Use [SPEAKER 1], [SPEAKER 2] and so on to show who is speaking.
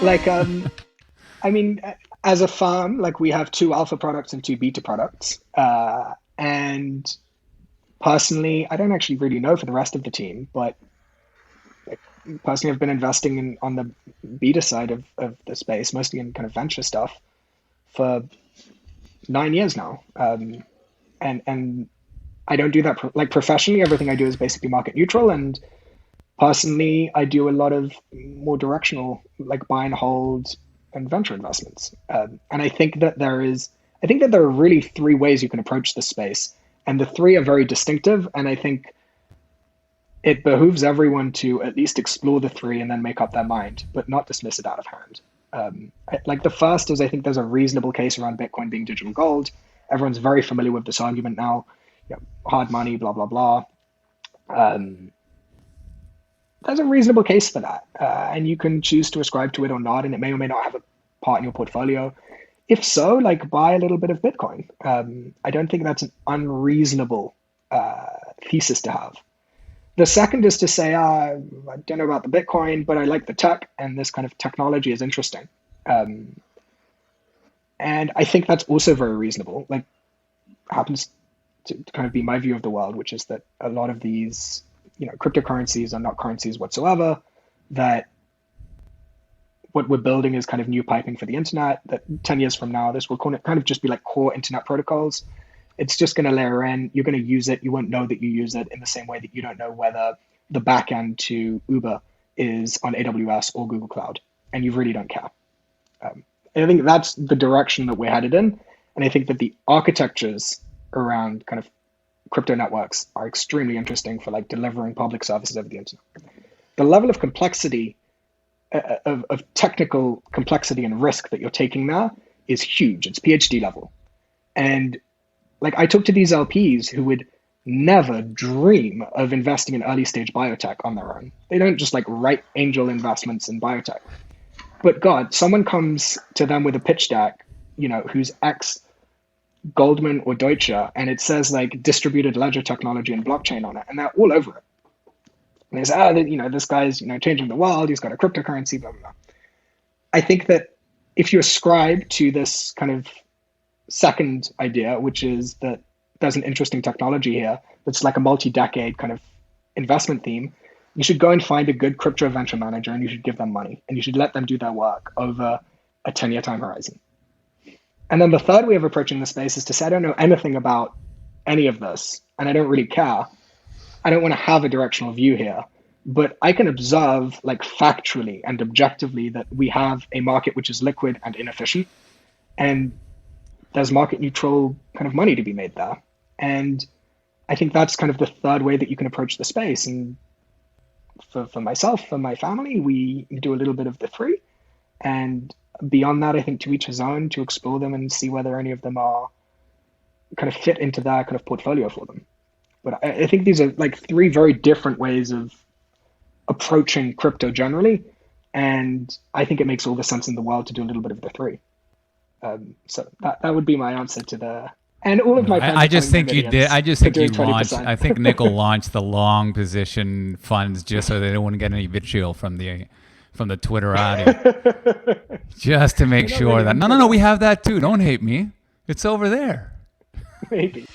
[SPEAKER 1] Like, I mean, as a firm, like we have two alpha products and two beta products. And personally, I don't actually really know for the rest of the team, but like, personally, I've been investing in on the beta side of the space, mostly in kind of venture stuff for 9 years now. And I don't do that like professionally. Everything I do is basically market neutral, and personally, I do a lot of more directional, like buy and hold and venture investments. And I think that there are really three ways you can approach this space, and the three are very distinctive. And I think it behooves everyone to at least explore the three and then make up their mind, but not dismiss it out of hand. Like the first is, I think there's a reasonable case around Bitcoin being digital gold. Everyone's very familiar with this argument now. Hard money, blah blah blah. Um, there's a reasonable case for that, and you can choose to ascribe to it or not, and it may or may not have a part in your portfolio. If so, like buy a little bit of Bitcoin. I don't think that's an unreasonable thesis to have. The second is to say, I don't know about the Bitcoin, but I like the tech, and this kind of technology is interesting. Um, and I think that's also very reasonable. Like happens to kind of be my view of the world, which is that a lot of these, cryptocurrencies are not currencies whatsoever. That what we're building is kind of new piping for the internet. That 10 years from now, this will kind of just be like core internet protocols. It's just going to layer in. You're going to use it. You won't know that you use it in the same way that you don't know whether the backend to Uber is on AWS or Google Cloud, and you really don't care. And I think that's the direction that we're headed in. And I think that the architectures around kind of crypto networks are extremely interesting for like delivering public services over the internet. The level of complexity, of technical complexity and risk that you're taking there is huge. It's PhD level. And like I talk to these LPs who would never dream of investing in early stage biotech on their own. They don't just like write angel investments in biotech. But God, someone comes to them with a pitch deck, who's ex Goldman or Deutsche, and it says like distributed ledger technology and blockchain on it, and they're all over it. And they say, this guy's, changing the world. He's got a cryptocurrency, blah, blah, blah. I think that if you ascribe to this kind of second idea, which is that there's an interesting technology here that's like a multi-decade kind of investment theme, you should go and find a good crypto venture manager and you should give them money and you should let them do their work over a 10-year time horizon. And then the third way of approaching the space is to say, I don't know anything about any of this and I don't really care. I don't want to have a directional view here, but I can observe like factually and objectively that we have a market which is liquid and inefficient, and there's market neutral kind of money to be made there. And I think that's kind of the third way that you can approach the space. And for myself, for my family, we do a little bit of the three. And beyond that, I think to each his own, to explore them and see whether any of them are kind of fit into that kind of portfolio for them. But I think these are like three very different ways of approaching crypto generally. And I think it makes all the sense in the world to do a little bit of the three. So that would be my answer to the, and all of my friends
[SPEAKER 2] I
[SPEAKER 1] are
[SPEAKER 2] just
[SPEAKER 1] telling
[SPEAKER 2] think
[SPEAKER 1] me
[SPEAKER 2] you did. I just
[SPEAKER 1] for
[SPEAKER 2] think you
[SPEAKER 1] doing
[SPEAKER 2] launched.
[SPEAKER 1] 20%.
[SPEAKER 2] I think Nickel launched the long position funds just so they don't want to get any vitriol from the Twitterati, just to make
[SPEAKER 1] They're not
[SPEAKER 2] sure
[SPEAKER 1] really
[SPEAKER 2] that
[SPEAKER 1] on
[SPEAKER 2] no,
[SPEAKER 1] Twitter.
[SPEAKER 2] we have that too. Don't hate me. It's over there.
[SPEAKER 1] Maybe.